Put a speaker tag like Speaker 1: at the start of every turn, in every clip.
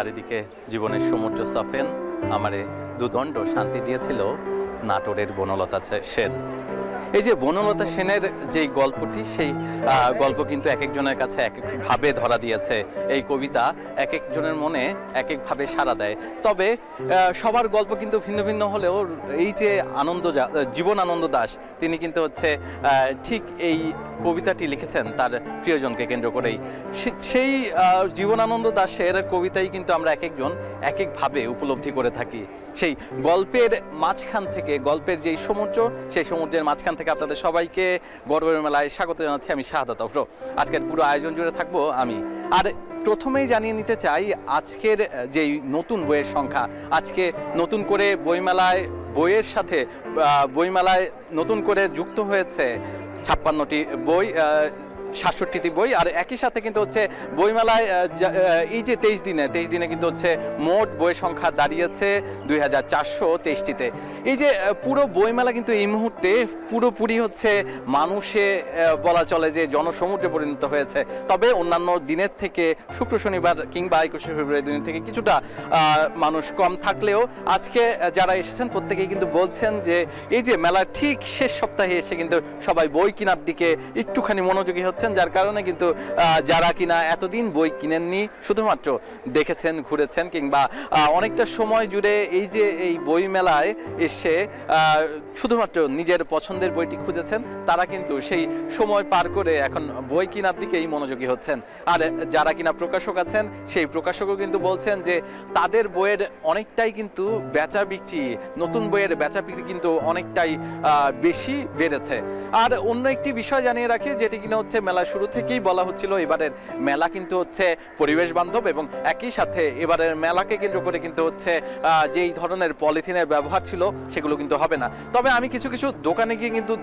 Speaker 1: চারিদিকে জীবনের সমুদ্র সফেন আমারে দুদণ্ড শান্তি দিয়েছিল নাটোরের বনলতা সেন। এই যে বনলতা সেনের যে গল্পটি, সেই গল্প কিন্তু এক একজনের কাছে এক একভাবে ধরা দিয়েছে। এই কবিতা এক একজনের মনে এক একভাবে সাড়া দেয়। তবে সবার গল্প কিন্তু ভিন্ন ভিন্ন হলেও এই যে জীবন আনন্দ দাশ, তিনি কিন্তু হচ্ছে ঠিক এই কবিতাটি লিখেছেন তার প্রিয়জনকে কেন্দ্র করেই। সেই জীবনানন্দ দাশের কবিতাই কিন্তু আমরা এক একজন এক একভাবে উপলব্ধি করে থাকি। সেই গল্পের মাঝখান থেকে, গল্পের যেই সমুদ্র, সেই সমুদ্রের মাঝখান থেকে আপনাদের সবাইকে গর্বের মেলায় স্বাগত জানাচ্ছি আমি শাহাদাত অফরো। আজকের পুরো আয়োজন জুড়ে থাকবো আমি। আর প্রথমেই জানিয়ে নিতে চাই আজকের যেই নতুন বইয়ের সংখ্যা, আজকে নতুন করে বইয়ের সাথে বইমেলায় নতুন করে যুক্ত হয়েছে 56টি বই, 67টি বই। আর একই সাথে কিন্তু হচ্ছে বইমেলায় এই যে 23 দিনে কিন্তু হচ্ছে মোট বইয়ের সংখ্যা দাঁড়িয়েছে 2423টিতে। এই যে পুরো বইমেলা কিন্তু এই মুহূর্তে পুরোপুরি হচ্ছে মানুষে বলা চলে যে জনসমুদ্রে পরিণত হয়েছে। তবে অন্যান্য দিনের থেকে শুক্র শনিবার কিংবা 21শে ফেব্রুয়ারি দিনের থেকে কিছুটা মানুষ কম থাকলেও আজকে যারা এসেছেন প্রত্যেকেই কিন্তু বলছেন যে এই যে মেলার ঠিক শেষ সপ্তাহে এসে কিন্তু সবাই বই কেনার দিকে একটুখানি মনোযোগী হচ্ছে, যার কারণে কিন্তু যারা কিনা এতদিন বই কিনেননি, শুধুমাত্র দেখেছেন, ঘুরেছেন কিংবা অনেকটা সময় জুড়ে এই যে এই বই মেলায় এসে শুধুমাত্র নিজের পছন্দের বইটি খুঁজেছেন, তারা কিন্তু সেই সময় পার করে এখন বই কেনার দিকেই মনোযোগী হচ্ছেন। আর যারা কিনা প্রকাশক আছেন, সেই প্রকাশকও কিন্তু বলছেন যে তাদের বইয়ের অনেকটাই কিন্তু বেচা বিক্রি, নতুন বইয়ের বেচা বিক্রি কিন্তু অনেকটাই বেশি বেড়েছে। আর অন্য একটি বিষয় জানিয়ে রাখি, যেটি কিনা হচ্ছে মেলা শুরু থেকেই বলা হচ্ছিল এবারের মেলা কিন্তু হচ্ছে পরিবেশ বান্ধব, এবং একই সাথে এবারের মেলাকে কেন্দ্র করে কিন্তু হচ্ছে যেই ধরনের পলিথিনের ব্যবহার ছিল সেগুলো কিন্তু হবে না। তবে আমি কিছু কিছু দোকানে গিয়ে কিন্তু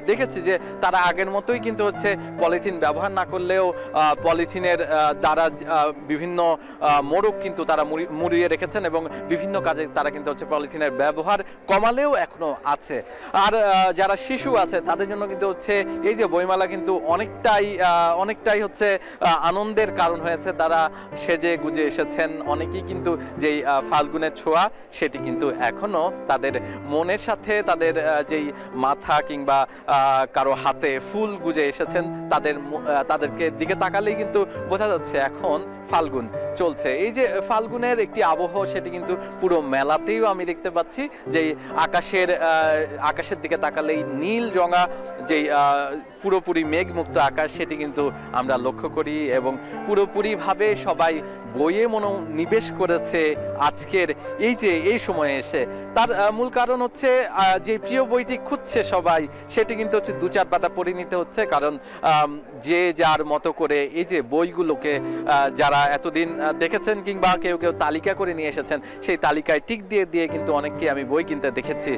Speaker 1: দেখেছি যে তারা আগের মতোই কিন্তু হচ্ছে পলিথিন ব্যবহার না করলেও পলিথিনের দ্বারা বিভিন্ন মোড়ক কিন্তু তারা মুড়িয়ে রেখেছেন, এবং বিভিন্ন কাজে তারা কিন্তু হচ্ছে পলিথিনের ব্যবহার কমালেও এখনো আছে। আর যারা শিশু আছে তাদের জন্য কিন্তু হচ্ছে এই যে বইমেলা কিন্তু অনেকটাই হচ্ছে আনন্দের কারণ হয়েছে। তারা সেজে গুজে এসেছেন, অনেকেই কিন্তু যেই ফাল্গুনের ছোঁয়া সেটি কিন্তু এখনো তাদের মনের সাথে, তাদের যেই মাথা কিংবা কারো হাতে ফুল গুজে এসেছেন, তাদেরকে দিকে তাকালেই কিন্তু বোঝা যাচ্ছে এখন ফাল্গুন চলছে। এই যে ফাল্গুনের একটি আবহ, সেটি কিন্তু পুরো মেলাতেও আমি দেখতে পাচ্ছি। যেই আকাশের দিকে তাকালেই নীল রঙা যেই পুরোপুরি মেঘমুক্ত আকাশ, সেটি কিন্তু আমরা লক্ষ্য করি, এবং পুরোপুরিভাবে সবাই বইয়ে মনোনিবেশ করেছে আজকের এই সময়ে এসে। তার মূল কারণ হচ্ছে যে প্রিয় বইটি খুঁজছে সবাই, সেটি কিন্তু হচ্ছে 2-4 পাতা পড়ে নিতে হচ্ছে। কারণ যে যার মতো করে এই যে বইগুলোকে যারা এতদিন দেখেছেন কিংবা কেউ কেউ তালিকা করে নিয়ে এসেছেন, সেই তালিকায় টিক দিয়ে কিন্তু অনেককে আমি বই কিনতে দেখেছি।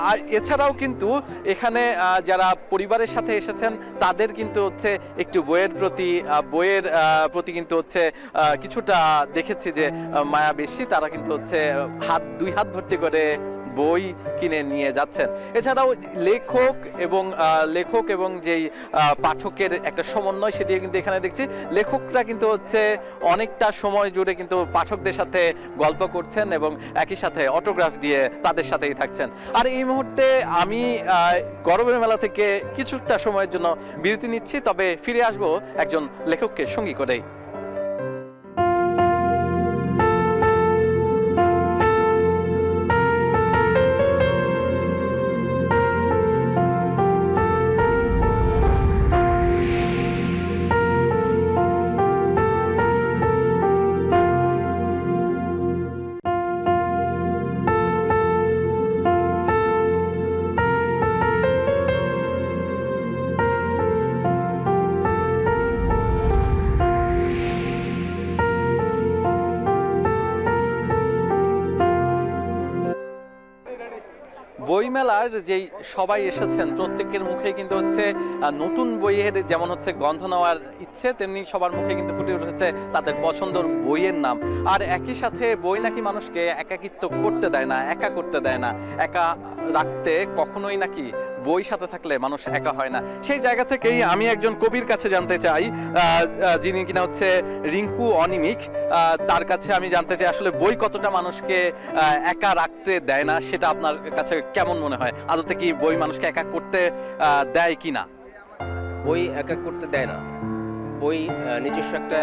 Speaker 1: আর এছাড়াও কিন্তু এখানে যারা পরিবারের সাথে এসেছেন তাদের কিন্তু হচ্ছে একটু বইয়ের প্রতি কিন্তু হচ্ছে কিছুটা দেখেছি যে মায়া বেশি। তারা কিন্তু হচ্ছে দুই হাত ভর্তি করে বই কিনে নিয়ে যাচ্ছেন। এছাড়াও লেখক এবং যেই পাঠকের একটা সমন্বয়, সেটিও কিন্তু এখানে দেখছি। লেখকরা কিন্তু হচ্ছে অনেকটা সময় জুড়ে কিন্তু পাঠকদের সাথে গল্প করছেন এবং একই সাথে অটোগ্রাফ দিয়ে তাদের সাথেই থাকছেন। আর এই মুহূর্তে আমি গরমের মেলা থেকে কিছুটা সময়ের জন্য বিরতি নিচ্ছি, তবে ফিরে আসবো একজন লেখককে সঙ্গী করেই। বইমেলার যেই সবাই এসেছেন প্রত্যেকের মুখে কিন্তু হচ্ছে নতুন বইয়ের যেমন হচ্ছে গন্ধ নেওয়ার ইচ্ছে, তেমনি সবার মুখে কিন্তু ফুটে উঠেছে তাদের পছন্দের বইয়ের নাম। আর একই সাথে বই নাকি মানুষকে একাকিত্ব করতে দেয় না, একা করতে দেয় না, একা রাখতে কখনোই নাকি বই সাথে থাকলে মানুষ একা হয় না, সেই জায়গা থেকেই আমি একজন কবির কাছে জানতে চাই, যিনি কিনা হচ্ছে রিঙ্কু অনিমিক। তার কাছে আমি জানতে চাই আসলে বই কতটা মানুষকে একা রাখতে দেয় না, সেটা আপনার কাছে কেমন মনে হয়? আদতে কি বই মানুষকে একা করতে দেয় কি না?
Speaker 2: বই একা করতে দেয় না, বই নিজস্ব একটা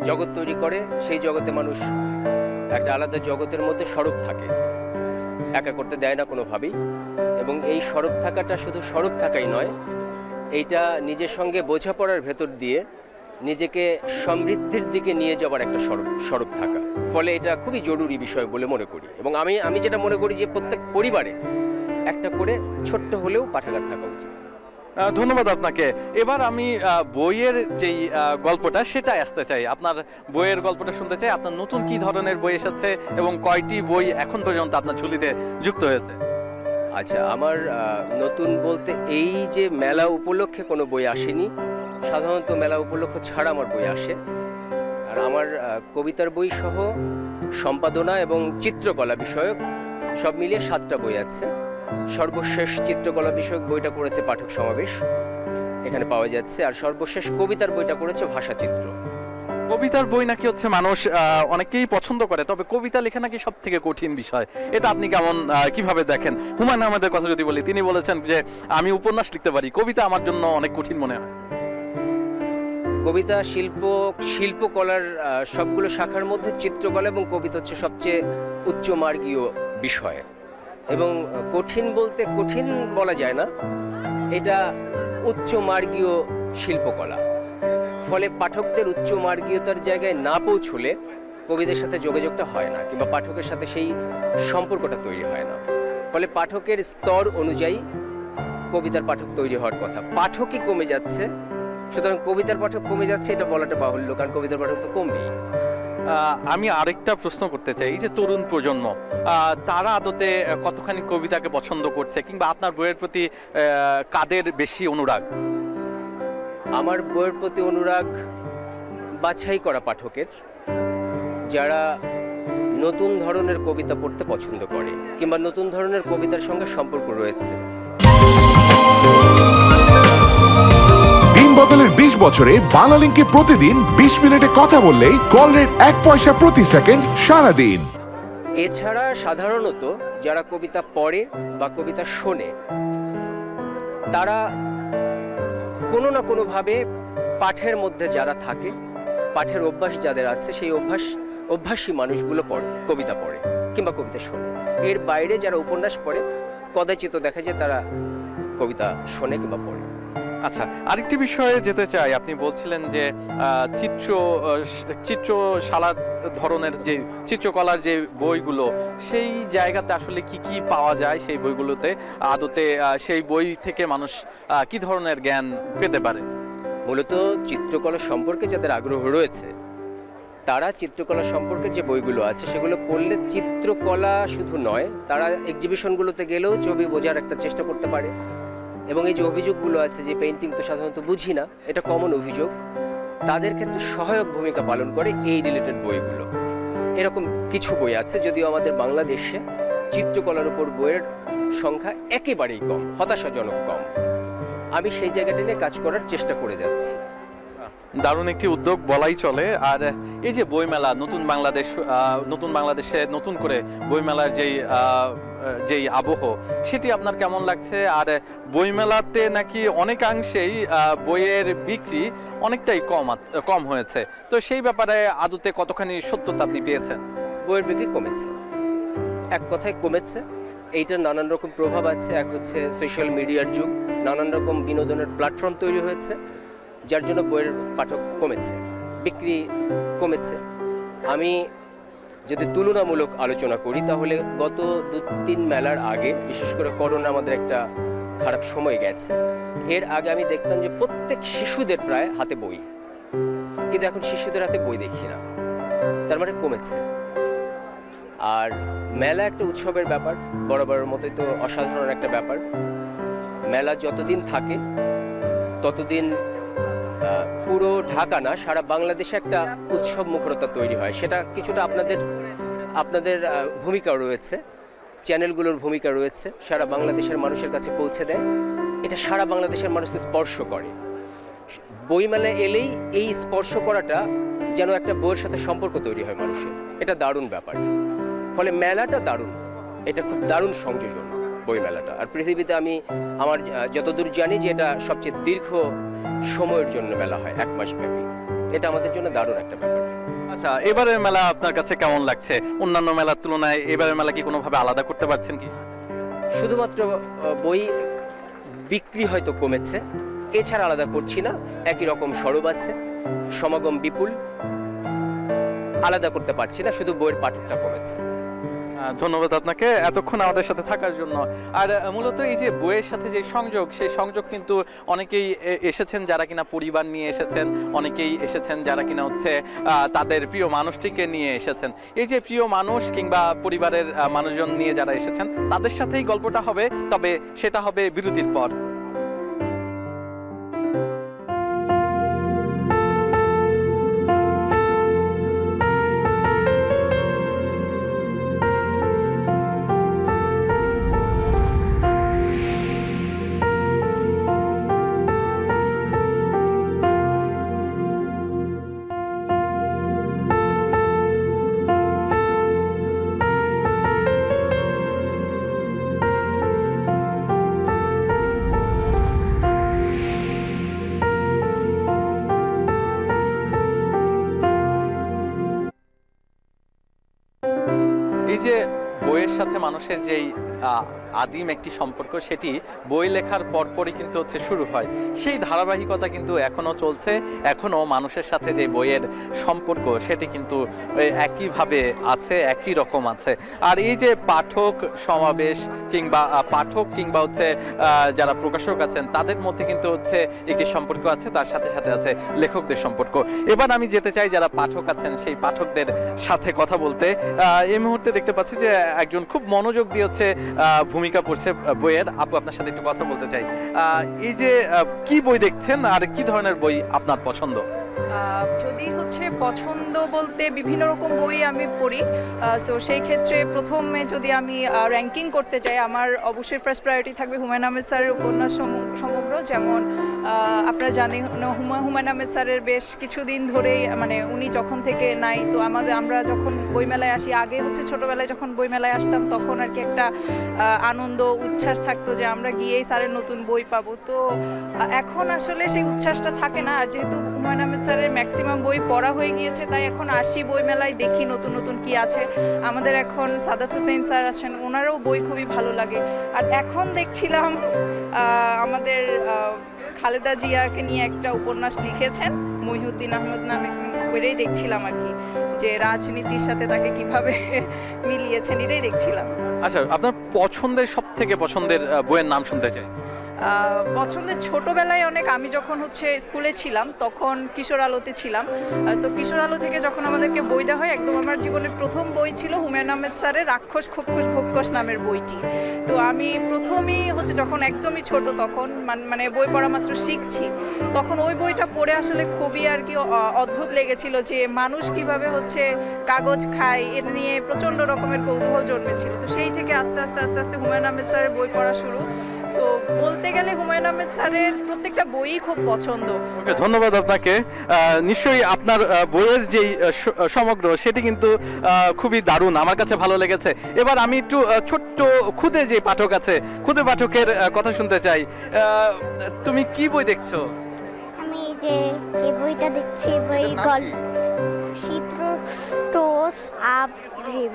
Speaker 2: জগৎ তৈরি করে, সেই জগতে মানুষ একটা আলাদা জগতের মধ্যে স্বরূপ থাকে, একা করতে দেয় না কোনোভাবেই। এবং এই স্বরূপ থাকাটা শুধু স্বরূপ থাকাই নয়, এইটা নিজের সঙ্গে বোঝাপড়ার ভেতর দিয়ে নিজেকে সমৃদ্ধির দিকে নিয়ে যাওয়ার একটা স্বরূপ থাকা। ফলে এটা খুবই জরুরি বিষয় বলে মনে করি। এবং আমি যেটা মনে করি যে প্রত্যেক পরিবারে একটা করে ছোট্ট হলেও পাঠাগার থাকা উচিত।
Speaker 1: ধন্যবাদ আপনাকে। এবার আমি বইয়ের যেই গল্পটা সেটা আসতে চাই, আপনার বইয়ের গল্পটা শুনতে চাই। আপনার নতুন কি ধরনের বই এসেছে এবং কয়টি বই এখন পর্যন্ত আপনার ঝুলিতে যুক্ত হয়েছে?
Speaker 2: আচ্ছা, আমার নতুন বলতে এই যে মেলা উপলক্ষে কোনো বই আসেনি, সাধারণত মেলা উপলক্ষ ছাড়া আমার বই আসে। আর আমার কবিতার বই সহ সম্পাদনা এবং চিত্রকলা বিষয়ক সব মিলিয়ে 7টা বই আছে। সর্বশেষ চিত্রকলা বিষয়ক বইটা করেছে পাঠক সমাবেশ, এখানে পাওয়া যাচ্ছে। আর সর্বশেষ কবিতার বইটা করেছে ভাষাচিত্র।
Speaker 1: কবিতার বই নাকি হচ্ছে মানুষ অনেকেই পছন্দ করে, তবে কবিতা লেখা নাকি সব থেকে কঠিন বিষয়। এটা আপনি কিভাবে দেখেন? হুমায়ুন আহমেদের কথা যদি বলি, তিনি বলেছেন যে আমি উপন্যাস লিখতে পারি, কবিতা আমার জন্য অনেক কঠিন মনে হয়।
Speaker 2: কবিতা শিল্পকলার সবগুলো শাখার মধ্যে চিত্রকলা এবং কবিতা হচ্ছে সবচেয়ে উচ্চমার্গীয় বিষয়। এবং কঠিন বলতে কঠিন বলা যায় না, এটা উচ্চমার্গীয় শিল্পকলা। ফলে পাঠকদের উচ্চমার্গীয়তার জায়গায় না পৌঁছলে কবিদের সাথে যোগাযোগটা হয় না, কিংবা পাঠকের সাথে সেই সম্পর্কটা তৈরি হয় না। ফলে পাঠকের স্তর অনুযায়ী কবিতার পাঠক তৈরি হওয়ার কথা। পাঠকই কমে যাচ্ছে, সুতরাং কবিতার পাঠক কমে যাচ্ছে এটা বলাটা বাহুল্য, কারণ কবিতার পাঠক তো কমবেই।
Speaker 1: আমি আরেকটা প্রশ্ন করতে চাই, এই যে তরুণ প্রজন্ম, তারা আদতে কতখানি কবিতাকে পছন্দ করছে, কিংবা আপনার বইয়ের প্রতি কাদের বেশি অনুরাগ?
Speaker 2: আমার বইয়ের প্রতি অনুরাগ বাছাই করা পাঠকের, যারা নতুন ধরনের কবিতা পড়তে পছন্দ করে কিংবা নতুন ধরনের কবিতার সঙ্গে সম্পর্ক রয়েছে।
Speaker 3: দিন বদলের 20 বছরে বাংলালিংকে প্রতিদিন 20 মিনিটে কথা বললেই কল রেট 1 পয়সা প্রতি সেকেন্ড সারাদিন।
Speaker 2: এছাড়া সাধারণত যারা কবিতা পড়ে বা কবিতা শোনে, তারা কোনো না কোনোভাবে পাঠের মধ্যে যারা থাকে, পাঠের অভ্যাস যাদের আছে, সেই অভ্যাসী মানুষগুলো কবিতা পড়ে কিংবা কবিতা শোনে। এর বাইরে যারা উপন্যাস পড়ে, কদাচিৎ দেখা যায় তারা কবিতা শোনে কিংবা পড়ে।
Speaker 1: আচ্ছা, আরেকটি বিষয়ে যেতে চাই। আপনি বলছিলেন যে চিত্রশালার ধরনের যে চিত্রকলার যে বইগুলো, সেই জায়গাতে আসলে কি কি পাওয়া যায় সেই বইগুলোতে? আদতে সেই বই থেকে মানুষ কি ধরনের জ্ঞান পেতে পারে?
Speaker 2: মূলত চিত্রকলা সম্পর্কে যাদের আগ্রহ রয়েছে, তারা চিত্রকলা সম্পর্কে যে বইগুলো আছে সেগুলো পড়লে চিত্রকলা শুধু নয়, তারা এক্সিবিশনগুলোতে গেলেও ছবি বোঝার একটা চেষ্টা করতে পারে। এবং এই যে অভিযোগগুলো আছে যে পেইন্টিং তো সাধারণত বুঝি না, এটা কমন অভিযোগ, তাদের ক্ষেত্রে সহায়ক ভূমিকা পালন করে এই রিলেটেড বইগুলো। এরকম কিছু বই আছে, যদিও আমাদের বাংলাদেশে চিত্রকলার উপর বইয়ের সংখ্যা একেবারেই কম, হতাশাজনক কম। আমি সেই জায়গাটা নিয়ে কাজ করার চেষ্টা করে যাচ্ছি।
Speaker 1: দারুণ একটি উদ্যোগ বলাই চলে। আর এই যে বইমেলা, নতুন বাংলাদেশে নতুন করে বইমেলার যেই আবহ, সেটি আপনার কেমন লাগছে? আর বইমেলাতে নাকি অনেকাংশেই বইয়ের বিক্রি অনেকটাই কম হয়েছে, তো সেই ব্যাপারে আদতে কতখানি সত্যতা আপনি পেয়েছেন?
Speaker 2: বইয়ের বিক্রি কমেছে, এক কথায় কমেছে। এইটার নানান রকম প্রভাব আছে। এক হচ্ছে সোশ্যাল মিডিয়ার যুগ, নানান রকম বিনোদনের প্ল্যাটফর্ম তৈরি হয়েছে, যার জন্য বইয়ের পাঠক কমেছে, বিক্রি কমেছে। আমি যদি তুলনামূলক আলোচনা করি, তাহলে গত 2-3 মেলার আগে, বিশেষ করে করোনা আমাদের একটা খারাপ সময় গেছে, এর আগে আমি দেখতাম যে প্রত্যেক শিশুদের প্রায় হাতে বই, কিন্তু এখন শিশুদের হাতে বই দেখি না, তার মানে কমেছে। আর মেলা একটা উৎসবের ব্যাপার, বরাবরের মতোই তো অসাধারণ একটা ব্যাপার। মেলা যতদিন থাকে ততদিন পুরো ঢাকা না, সারা বাংলাদেশে একটা উৎসব মুখরতা তৈরি হয়। সেটা কিছুটা আপনাদের ভূমিকা রয়েছে, চ্যানেলগুলোর ভূমিকা রয়েছে, সারা বাংলাদেশের মানুষের কাছে পৌঁছে দেয়। এটা সারা বাংলাদেশের মানুষকে স্পর্শ করে। বইমেলায় এলেই এই স্পর্শ করাটা যেন একটা বইয়ের সাথে সম্পর্ক তৈরি হয় মানুষের, এটা দারুণ ব্যাপার। ফলে মেলাটা দারুণ, এটা খুব দারুণ সংযোজন বইমেলাটা। আর পৃথিবীতে আমি আমার যতদূর জানি যে এটা সবচেয়ে দীর্ঘ সময়ের জন্য মেলা হয়, 1 মাস ব্যাপী। এটা আমাদের জন্য দারুণ একটা ব্যাপার।
Speaker 1: আচ্ছা, এবারের মেলা আপনার কাছে কেমন লাগছে? অন্যান্য মেলার তুলনায় এবারের মেলা কি কোনোভাবে আলাদা করতে পারছেন কি?
Speaker 2: শুধুমাত্র বই বিক্রি হয়তো কমেছে, এছাড়া আলাদা করছি না। একই রকম সরব আছে, সমাগম বিপুল, আলাদা করতে পারছি না, শুধু বইয়ের পাঠকটা কমেছে।
Speaker 1: ধন্যবাদ আপনাকে এতক্ষণ আমাদের সাথে থাকার জন্য। আর মূলত এই যে বইয়ের সাথে যে সংযোগ, সেই সংযোগ কিন্তু অনেকেই এসেছেন যারা কিনা পরিবার নিয়ে এসেছেন, অনেকেই এসেছেন যারা কিনা হচ্ছে তাদের প্রিয় মানুষটিকে নিয়ে এসেছেন। এই যে প্রিয় মানুষ কিংবা পরিবারের মানুষজন নিয়ে যারা এসেছেন তাদের সাথেই গল্পটা হবে, তবে সেটা হবে বিরতির পর। এই যে বইয়ের সাথে মানুষের যেই আদিম একটি সম্পর্ক, সেটি বই লেখার পরপরই কিন্তু হচ্ছে শুরু হয়। সেই ধারাবাহিকতা কিন্তু এখনো চলছে, এখনো মানুষের সাথে যে বইয়ের সম্পর্ক সেটি কিন্তু একইভাবে আছে, একই রকম আছে। আর এই যে পাঠক সমাবেশ কিংবা পাঠক কিংবা হচ্ছে যারা প্রকাশক আছেন তাদের মধ্যে কিন্তু হচ্ছে একটি সম্পর্ক আছে, তার সাথে সাথে আছে লেখকদের সম্পর্ক। এবার আমি যেতে চাই যারা পাঠক আছেন সেই পাঠকদের সাথে কথা বলতে। এই মুহূর্তে দেখতে পাচ্ছি যে একজন খুব মনোযোগ দিয়ে হচ্ছে ভূমিকা পড়ছে বইয়ের। আপু, আপনার সাথে একটু কথা বলতে চাই। এই যে কি বই দেখছেন আর কি ধরনের বই আপনার পছন্দ?
Speaker 4: যদি হচ্ছে পছন্দ বলতে বিভিন্ন রকম বই আমি পড়ি। সো সেই ক্ষেত্রে প্রথমে যদি আমি র্যাঙ্কিং করতে চাই, আমার অবশ্যই ফার্স্ট প্রায়োরিটি থাকবে হুমায়ুন আহমেদ স্যারের উপন্যাস সমগ্র। যেমন আপনারা জানেন হুমায়ুন আহমেদ স্যারের বেশ কিছুদিন ধরেই, মানে উনি যখন থেকে নাই, তো আমরা যখন বইমেলায় আসি, আগে হচ্ছে ছোটোবেলায় যখন বইমেলায় আসতাম তখন আর কি একটা আনন্দ উচ্ছ্বাস থাকতো যে আমরা গিয়েই স্যারের নতুন বই পাবো। তো এখন আসলে সেই উচ্ছ্বাসটা থাকে না। আর যেহেতু হুমায়ুন আহমেদ স্যারের ম্যাক্সিমাম বই পড়া হয়ে গিয়েছে, তাই এখন আসি বইমেলায়, দেখি নতুন নতুন কি আছে। আমাদের এখন সাদাত হোসেন স্যার আছেন, ওনারও বই খুবই ভালো লাগে। আর এখন দেখছিলাম আমাদের খালেদা জিয়াকে নিয়ে একটা উপন্যাস লিখেছেন মহিউদ্দিন আহমেদ নামে, ওইটাই দেখছিলাম আর কি, যে রাজনীতির সাথে তাকে কিভাবে মিলিয়েছেন, এটাই দেখছিলাম।
Speaker 1: আচ্ছা, আপনার পছন্দের সবথেকে পছন্দের বইয়ের নাম শুনতে চাই।
Speaker 4: পছন্দের ছোটোবেলায় অনেক, আমি যখন হচ্ছে স্কুলে ছিলাম তখন কিশোর আলোতে ছিলাম। সো কিশোর আলো থেকে যখন আমাদেরকে বই দেওয়া হয়, একদম আমার জীবনের প্রথম বই ছিল হুমায়ুন আহমেদ স্যারের রাক্ষস খোক্ষস ভক্ষস নামের বইটি। তো আমি প্রথমেই হচ্ছে যখন একদমই ছোট, তখন মানে বই পড়া মাত্র শিখছি, তখন ওই বইটা পড়ে আসলে খুবই আর কি অদ্ভুত লেগেছিল যে মানুষ কিভাবে হচ্ছে কাগজ খায়, এর নিয়ে প্রচণ্ড রকমের কৌতূহল জন্মেছিল। তো সেই থেকে আস্তে আস্তে আস্তে আস্তে হুমায়ুন আহমেদ স্যারের বই পড়া শুরু। তো বলতে গেলে হুমায়ুন আহমেদ স্যারের প্রত্যেকটা বইই খুব পছন্দ।
Speaker 1: ধন্যবাদ আপনাকে। নিশ্চয়ই আপনার বইয়ের যেই সমগ্র সেটি কিন্তু খুবই দারুণ, আমার কাছে ভালো লেগেছে। এবার আমি একটু ছোট্ট খুদে যে পাঠক আছে, খুদে পাঠকের কথা শুনতে চাই। তুমি কি বই দেখছো?
Speaker 5: আমি যে এই বইটা দেখছি, বই গল্প secret of dream.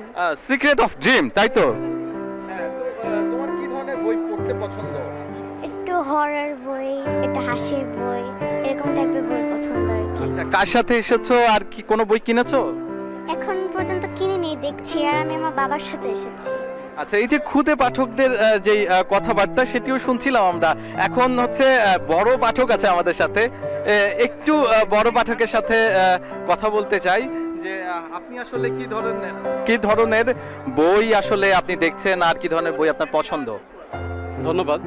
Speaker 1: Secret of dream, তাই তো? তোমার কি ধরনের বই পড়তে পছন্দ?
Speaker 5: একটু হরর বই, একটা হাসির বই, এরকম টাইপের বই পছন্দ আর কি।
Speaker 1: আচ্ছা, কার সাথে এসেছো আর কি কোনো বই কিনেছো?
Speaker 5: এখন পর্যন্ত কিনিনি, দেখছি। আর আমি আমার বাবার সাথে এসেছি।
Speaker 1: আচ্ছা, এই যে খুদে পাঠকদের যেই কথাবার্তা সেটিও শুনছিলাম আমরা। এখন হচ্ছে বড় পাঠক আছে আমাদের সাথে, একটু বড় পাঠকের সাথে কথা বলতে চাই যে আপনি আসলে কি ধরনের বই আসলে আপনি দেখছেন আর কি ধরনের বই আপনার পছন্দ?
Speaker 6: ধন্যবাদ।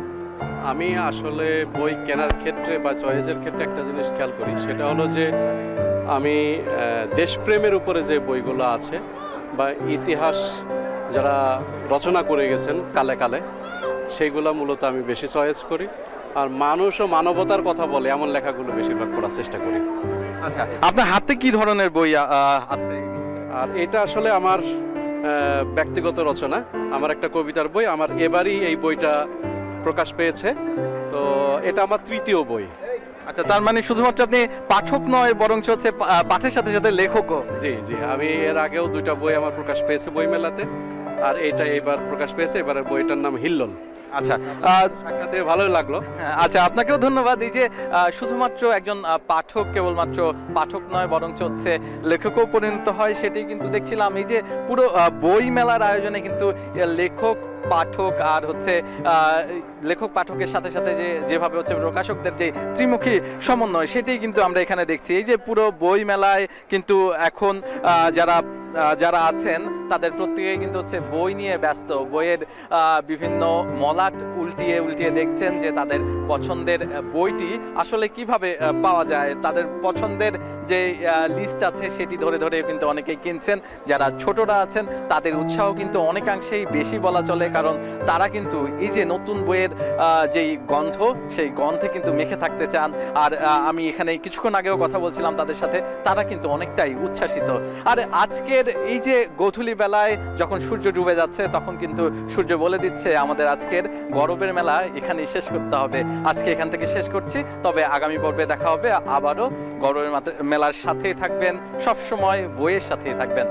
Speaker 6: আমি আসলে বই কেনার ক্ষেত্রে বা চয়েসের ক্ষেত্রে একটা জিনিস খেয়াল করি, সেটা হলো যে আমি দেশপ্রেমের উপরে যে বইগুলো আছে বা ইতিহাস যারা রচনা করে গেছেন কালে কালে, সেইগুলো মূলত আমি বেশি চয়েস করি। আর মানুষ ও মানবতার কথা বলে এমন লেখাগুলো বেশিরভাগ পড়ার চেষ্টা করি।
Speaker 1: আচ্ছা, আপনার হাতে কি ধরনের বই আছে?
Speaker 6: আর এটা আসলে আমার ব্যক্তিগত রচনা, আমার একটা কবিতার বই। আমার এবারই এই বইটা প্রকাশ পেয়েছে, তো এটা আমার তৃতীয় বই।
Speaker 1: আচ্ছা, তার মানে শুধুমাত্র আপনি পাঠক নয়, বরঞ্চ হচ্ছে পাঠের সাথে সাথে লেখকও।
Speaker 6: জি জি, আমি এর আগেও 2টা বই আমার প্রকাশ পেয়েছে বইমেলাতে, আর এটা এবার প্রকাশ পেয়েছে। এবারের বইটার নাম হিল্লোল।
Speaker 1: আচ্ছা,
Speaker 6: সাক্ষাতে ভালোই লাগলো।
Speaker 1: আচ্ছা, আপনাকেও ধন্যবাদ। এই যে শুধুমাত্র একজন পাঠক কেবলমাত্র পাঠক নয়, বরঞ্চ হচ্ছে লেখকও পরিণত হয়, সেটি কিন্তু দেখছিলাম এই যে পুরো বই মেলার আয়োজনে কিন্তু লেখক পাঠক আর হচ্ছে লেখক পাঠকের সাথে সাথে যেভাবে হচ্ছে প্রকাশকদের যে ত্রিমুখী সমন্বয়, সেটাই কিন্তু আমরা এখানে দেখছি। এই যে পুরো বই মেলায় কিন্তু এখন যারা আছেন তাদের প্রত্যেকেই কিন্তু হচ্ছে বই নিয়ে ব্যস্ত। বইয়ের বিভিন্ন মলাট উল্টিয়ে উল্টিয়ে দেখছেন যে তাদের পছন্দের বইটি আসলে কিভাবে পাওয়া যায়। তাদের পছন্দের যে লিস্ট আছে সেটি ধরে ধরে কিন্তু অনেকেই কিনছেন। যারা ছোটরা আছেন তাদের উৎসাহ কিন্তু অনেকাংশেই বেশি বলা চলে, কারণ তারা কিন্তু এই যে নতুন বইয়ের যেই গন্ধ, সেই গন্ধে কিন্তু মেখে থাকতে চান। আর আমি এখানে কিছুক্ষণ আগেও কথা বলছিলাম তাদের সাথে, তারা কিন্তু অনেকটাই উচ্ছ্বাসিত। আর আজকের এই যে গোধূলি বেলায় যখন সূর্য ডুবে যাচ্ছে, তখন কিন্তু সূর্য বলে দিচ্ছে আমাদের আজকের গরবের মেলা এখানেই শেষ করতে হবে। আজকে এখান থেকে শেষ করছি, তবে আগামী পর্বে দেখা হবে আবারও। গরবের মেলার সাথেই থাকবেন, সবসময় বইয়ের সাথেই থাকবেন।